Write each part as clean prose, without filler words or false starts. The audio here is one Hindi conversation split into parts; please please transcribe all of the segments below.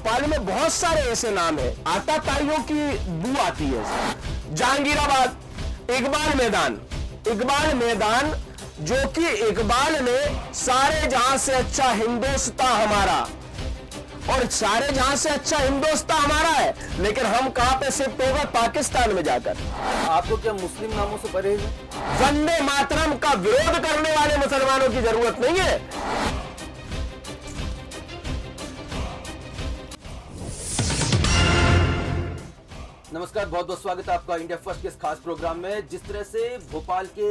भोपाल में बहुत सारे ऐसे नाम हैं, आताताइयों की बू आती है। जहांगीराबाद, इकबाल मैदान जो कि इकबाल ने सारे जहां से अच्छा हिंदुस्तान हमारा, और सारे जहां से अच्छा हिंदुस्तान हमारा है, लेकिन हम कहां पे शिफ्ट होगा? पाकिस्तान में जाकर। आपको क्या मुस्लिम नामों से परहेज है? वंदे मातरम का विरोध करने वाले मुसलमानों की जरूरत नहीं है। नमस्कार, बहुत बहुत स्वागत है आपका इंडिया फर्स्ट के इस खास प्रोग्राम में। जिस तरह से भोपाल के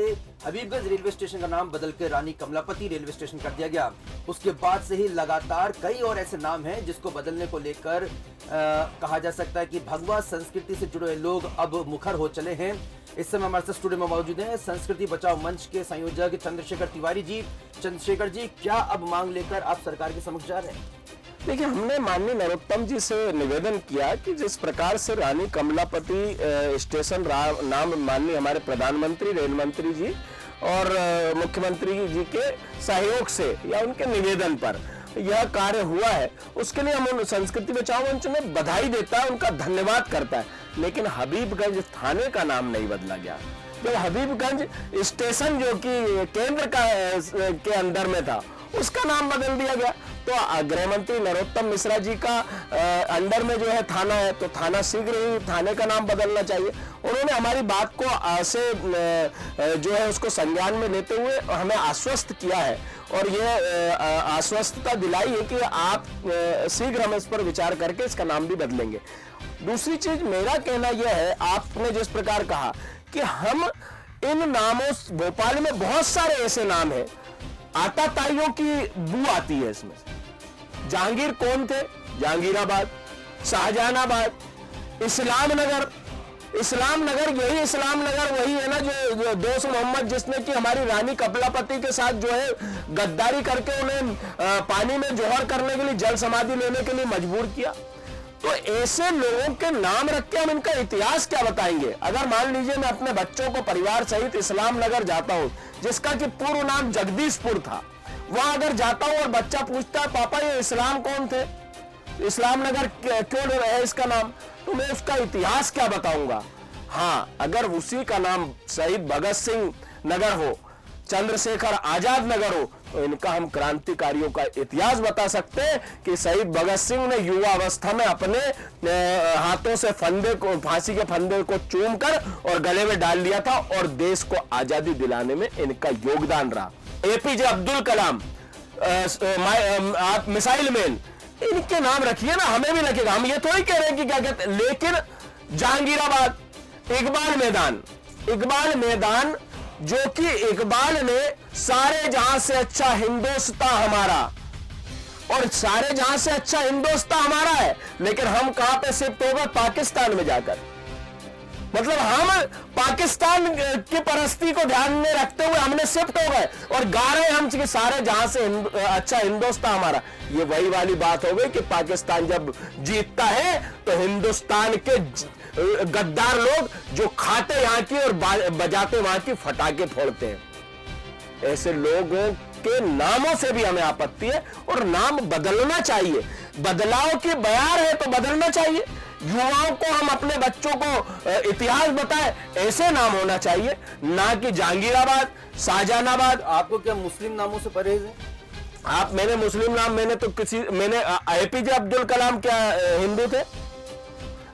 हबीबगंज रेलवे स्टेशन का नाम बदल के रानी कमलापति रेलवे स्टेशन कर दिया गया, उसके बाद से ही लगातार कई और ऐसे नाम हैं जिसको बदलने को लेकर कहा जा सकता है कि भगवा संस्कृति से जुड़े लोग अब मुखर हो चले हैं। इस समय हमारे साथ स्टूडियो में मौजूद हैं संस्कृति बचाओ मंच के संयोजक चंद्रशेखर तिवारी जी। चंद्रशेखर जी, क्या अब मांग लेकर आप सरकार के समक्ष जा रहे हैं? देखिए, हमने माननीय नरोत्तम जी से निवेदन किया कि जिस प्रकार से रानी कमलापति स्टेशन नाम माननीय हमारे प्रधानमंत्री, रेल मंत्री जी और मुख्यमंत्री जी के सहयोग से या उनके निवेदन पर यह कार्य हुआ है, उसके लिए हम संस्कृति बचाओ मंच में बधाई देता है, उनका धन्यवाद करता है। लेकिन हबीबगंज थाने का नाम नहीं बदला गया। जब हबीबगंज स्टेशन जो कि केंद्र के अंदर में था, उसका नाम बदल दिया गया। तो गृह मंत्री नरोत्तम मिश्रा जी का अंडर में जो है थाना है, तो थाना शीघ्र ही थाने का नाम बदलना चाहिए। उन्होंने हमारी बात को जो है उसको संज्ञान में लेते हुए हमें आश्वस्त किया है, और ये आश्वस्तता दिलाई है कि आप शीघ्र हम इस पर विचार करके इसका नाम भी बदलेंगे। दूसरी चीज मेरा कहना यह है, आपने जिस प्रकार कहा कि हम इन नामों, भोपाल में बहुत सारे ऐसे नाम हैं, आताताइयों की बू आती है इसमें। जहांगीर कौन थे? जहांगीराबाद, शाहजहानाबाद, इस्लाम नगर यही इस्लाम नगर वही है ना जो दोस्त मोहम्मद, जिसने कि हमारी रानी कमलापति के साथ जो है गद्दारी करके उन्हें पानी में जोहर करने के लिए, जल समाधि लेने के लिए मजबूर किया। तो ऐसे लोगों के नाम रख के हम इनका इतिहास क्या बताएंगे? अगर मान लीजिए मैं अपने बच्चों को परिवार सहित इस्लाम नगर जाता हूं, जिसका कि पूर्व नाम जगदीशपुर था, वहां अगर जाता हूं और बच्चा पूछता है पापा ये इस्लाम कौन थे, इस्लाम नगर क्यों है इसका नाम, तो मैं उसका इतिहास क्या बताऊंगा? हाँ, अगर उसी का नाम शहीद भगत सिंह नगर हो, चंद्रशेखर आजाद नगर हो, तो इनका हम क्रांतिकारियों का इतिहास बता सकते हैं कि शहीद भगत सिंह ने युवा अवस्था में अपने हाथों से फांसी के फंदे को चूमकर और गले में डाल लिया था, और देश को आजादी दिलाने में इनका योगदान रहा। एपीजे अब्दुल कलाम, आप मिसाइल मैन, इनके नाम रखिए ना, हमें भी लगेगा। हम ये थोड़ी कह रहे हैं कि क्या कहते हैं, लेकिन जहांगीराबाद, इकबाल मैदान जो कि इकबाल ने सारे जहां से अच्छा हिंदुस्तान हमारा, और सारे जहां से अच्छा हिंदुस्तान हमारा है, लेकिन हम कहां पे शिफ्ट होगा? पाकिस्तान में जाकर। मतलब हम पाकिस्तान की परस्ती को ध्यान में रखते हुए हमने शिफ्ट हो गए और गा रहे हम कि सारे जहां से अच्छा हिंदुस्तान हमारा। ये वही वाली बात हो गई कि पाकिस्तान जब जीतता है तो हिंदुस्तान के गद्दार लोग जो खाते यहां की और बजाते वहां की फटाके फोड़ते हैं। ऐसे लोगों के नामों से भी हमें आपत्ति है, और नाम बदलना चाहिए। बदलाव की बयार है तो बदलना चाहिए। युवाओं को हम अपने बच्चों को इतिहास बताएं, ऐसे नाम होना चाहिए, ना कि जहांगीराबाद, शाहजहानाबाद। आपको क्या मुस्लिम नामों से परहेज है? मैंने मुस्लिम नाम, मैंने एपीजे अब्दुल कलाम क्या हिंदू थे?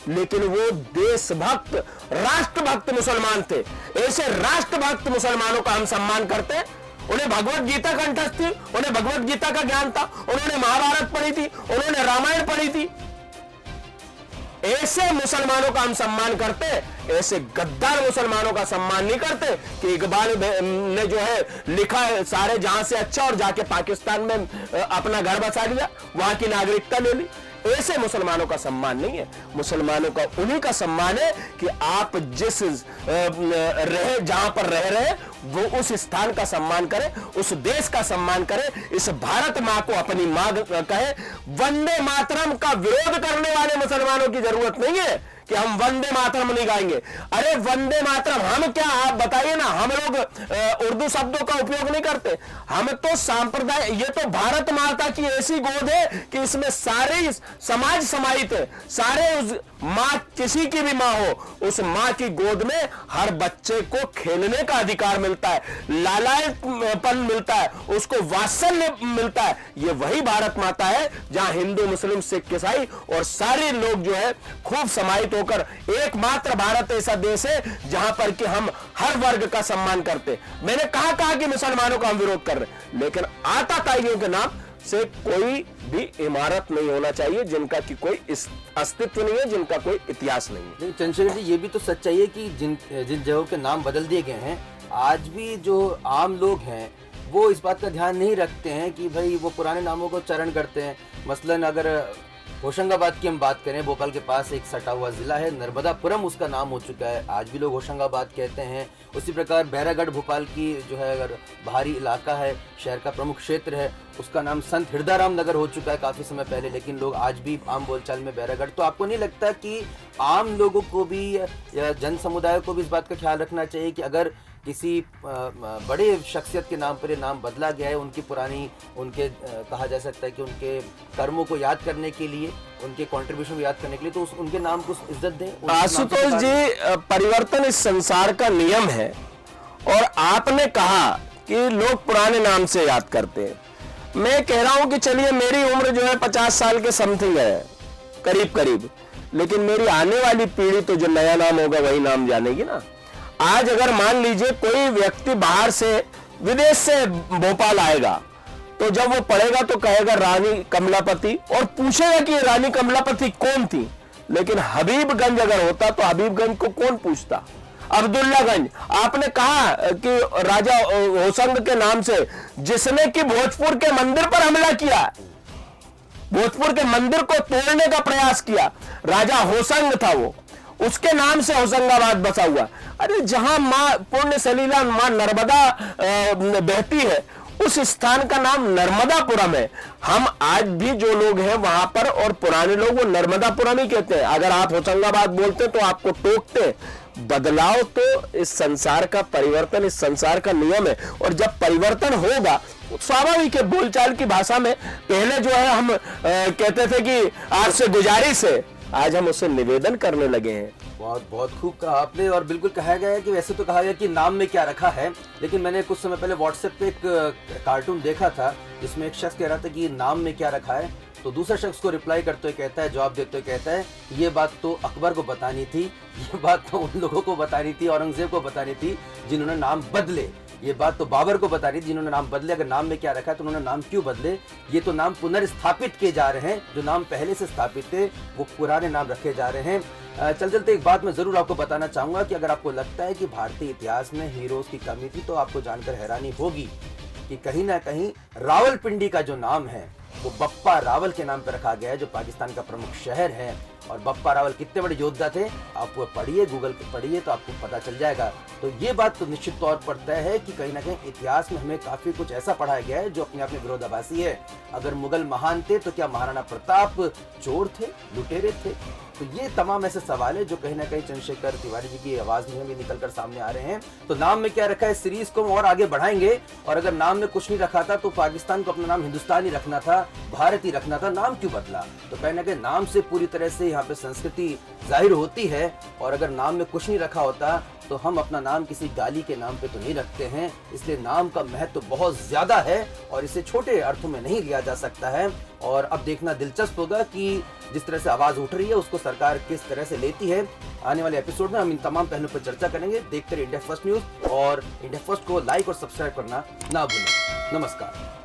लेकिन वो देशभक्त, राष्ट्रभक्त मुसलमान थे। ऐसे राष्ट्रभक्त मुसलमानों का हम सम्मान करते हैं। उन्हें भगवत गीता कंठस्थ थी, उन्हें भगवत गीता का ज्ञान था, उन्होंने महाभारत पढ़ी थी, उन्होंने रामायण पढ़ी थी। ऐसे मुसलमानों का हम सम्मान करते, ऐसे गद्दार मुसलमानों का सम्मान नहीं करते कि इकबाल ने जो है लिखा है सारे जहां से अच्छा, और जाके पाकिस्तान में अपना घर बसा लिया, वहां की नागरिकता ले ली। ऐसे मुसलमानों का सम्मान नहीं है। मुसलमानों का उन्हीं का सम्मान है कि आप जिस जहां पर रह रहे वो उस स्थान का सम्मान करें, उस देश का सम्मान करें, इस भारत मां को अपनी मां कहे। वंदे मातरम का विरोध करने वाले मुसलमानों की जरूरत नहीं है कि हम वंदे मातरम नहीं गाएंगे। अरे वंदे मातरम हम क्या, आप बताइए ना, हम लोग उर्दू शब्दों का उपयोग नहीं करते। हम तो सांप्रदाय, ये तो भारत माता की ऐसी गोद है कि इसमें सारे समाज समाहित है। सारे उस मां, किसी की भी मां हो, उस मां की गोद में हर बच्चे को खेलने का अधिकार मिलता है, लालापन मिलता है, उसको वात्सल्य मिलता है। ये वही भारत माता है जहां हिंदू, मुस्लिम, सिख, ईसाई और सारे लोग जो है खूब समाहित होकर, एकमात्र भारत ऐसा देश है जहां पर कि हम हर वर्ग का सम्मान करते। मैंने कहा कि मुसलमानों का हम विरोध कर रहे हैं, लेकिन आताताइयों के नाम से कोई भी इमारत नहीं होना चाहिए जिनका कि कोई अस्तित्व नहीं है, जिनका कोई इतिहास नहीं है। चंद्रशेखर जी, ये भी तो सच्चाई है कि जिन जगहों के नाम बदल दिए गए हैं, आज भी जो आम लोग हैं वो इस बात का ध्यान नहीं रखते हैं कि भाई वो पुराने नामों को चरण करते हैं। मसलन अगर होशंगाबाद की हम बात करें, भोपाल के पास एक सटा हुआ जिला है नर्मदापुरम, उसका नाम हो चुका है, आज भी लोग होशंगाबाद कहते हैं। उसी प्रकार बैरागढ़ भोपाल की जो है अगर बाहरी इलाका है, शहर का प्रमुख क्षेत्र है, उसका नाम संत हिरदाराम नगर हो चुका है काफ़ी समय पहले, लेकिन लोग आज भी आम बोलचाल में बैरागढ़। तो आपको नहीं लगता कि आम लोगों को भी या जन समुदाय को भी इस बात का ख्याल रखना चाहिए कि अगर किसी बड़े शख्सियत के नाम पर ये नाम बदला गया है, उनकी पुरानी, उनके कहा जा सकता है कि उनके कर्मों को याद करने के लिए, उनके कंट्रीब्यूशन को याद करने के लिए, तो उनके नाम को इज्जत दें। आशुतोष जी, परिवर्तन इस संसार का नियम है और आपने कहा कि लोग पुराने नाम से याद करते हैं। मैं कह रहा हूं कि चलिए मेरी उम्र जो है 50 साल के समथिंग है, करीब करीब, लेकिन मेरी आने वाली पीढ़ी तो जो नया नाम होगा वही नाम जानेगी ना। आज अगर मान लीजिए कोई व्यक्ति बाहर से, विदेश से भोपाल आएगा, तो जब वो पढ़ेगा तो कहेगा रानी कमलापति, और पूछेगा कि रानी कमलापति कौन थी। लेकिन हबीबगंज अगर होता तो हबीबगंज को कौन पूछता, अब्दुल्लागंज। आपने कहा कि राजा होशंग के नाम से, जिसने कि भोजपुर के मंदिर पर हमला किया, भोजपुर के मंदिर को तोड़ने का प्रयास किया, राजा होशंग था वो, उसके नाम से होशंगाबाद बसा हुआ। अरे जहां मां पुण्य सलीला मां नर्मदा बहती है, उस स्थान का नाम नर्मदापुरम है। हम आज भी जो लोग हैं वहां पर, और पुराने लोग वो नर्मदापुरम ही कहते हैं। अगर आप होशंगाबाद बोलते तो आपको टोकते। बदलाव तो इस संसार का, परिवर्तन इस संसार का नियम है, और जब परिवर्तन होगा स्वाभाविक है। बोलचाल की भाषा में पहले जो है हम कहते थे कि आपसे गुजारिश है, आज हम उससे निवेदन करने लगे हैं। बहुत बहुत खूब कहा आपने, और बिल्कुल कहा गया है कि वैसे तो कहा गया कि नाम में क्या रखा है, लेकिन मैंने कुछ समय पहले व्हाट्सएप पे एक कार्टून देखा था जिसमें एक शख्स कह रहा था कि नाम में क्या रखा है, तो दूसरा शख्स को रिप्लाई करते हुए कहता है, जवाब देते हुए कहता है, ये बात तो अकबर को बतानी थी, ये बात तो उन लोगों को बतानी थी, औरंगजेब को बतानी थी जिन्होंने नाम बदले, ये बात तो बाबर को बतानी थी जिन्होंने नाम बदले। अगर नाम में क्या रखा है तो उन्होंने नाम क्यों बदले? ये तो नाम पुनर्स्थापित किए जा रहे हैं, जो नाम पहले से स्थापित थे वो पुराने नाम रखे जा रहे हैं। चलते एक बात मैं जरूर आपको बताना चाहूंगा कि अगर आपको लगता है कि भारतीय इतिहास में हीरोज की कमी थी, तो आपको जानकर हैरानी होगी कि कहीं ना कहीं रावलपिंडी का जो नाम है वो बप्पा रावल के नाम पर रखा गया है, जो पाकिस्तान का प्रमुख शहर है। और बप्पा रावल कितने बड़े योद्धा थे, आप वो पढ़िए, गूगल पे पढ़िए तो आपको पता चल जाएगा। तो ये बात तो निश्चित तौर पर तय है कि कहीं ना कहीं इतिहास में हमें काफी कुछ ऐसा पढ़ाया गया है जो अपने आप में विरोधाभासी है। अगर मुगल महान थे तो क्या महाराणा प्रताप चोर थे, लुटेरे थे? तो ये तमाम ऐसे सवाल है जो कहीं ना कहीं चंद्रशेखर तिवारी जी की आवाज में भी निकल कर सामने आ रहे हैं। तो नाम में क्या रखा है, सीरीज को हम और आगे बढ़ाएंगे। और अगर नाम में कुछ नहीं रखा था तो पाकिस्तान को अपना नाम हिंदुस्तान ही रखना था, भारत ही रखना था, नाम क्यों बदला? तो कहीं ना कहीं नाम से पूरी तरह से यहाँ पे संस्कृति जाहिर होती है। और अगर नाम में कुछ नहीं रखा होता तो हम अपना नाम किसी गाली के नाम पे तो नहीं रखते हैं। इसलिए नाम का महत्व तो बहुत ज्यादा है और इसे छोटे अर्थों में नहीं लिया जा सकता है। और अब देखना दिलचस्प होगा कि जिस तरह से आवाज उठ रही है उसको सरकार किस तरह से लेती है। आने वाले एपिसोड में हम इन तमाम पहलुओं पर चर्चा करेंगे। देखते रहिए इंडिया फर्स्ट न्यूज, और इंडिया फर्स्ट को लाइक और सब्सक्राइब करना ना भूलें। नमस्कार।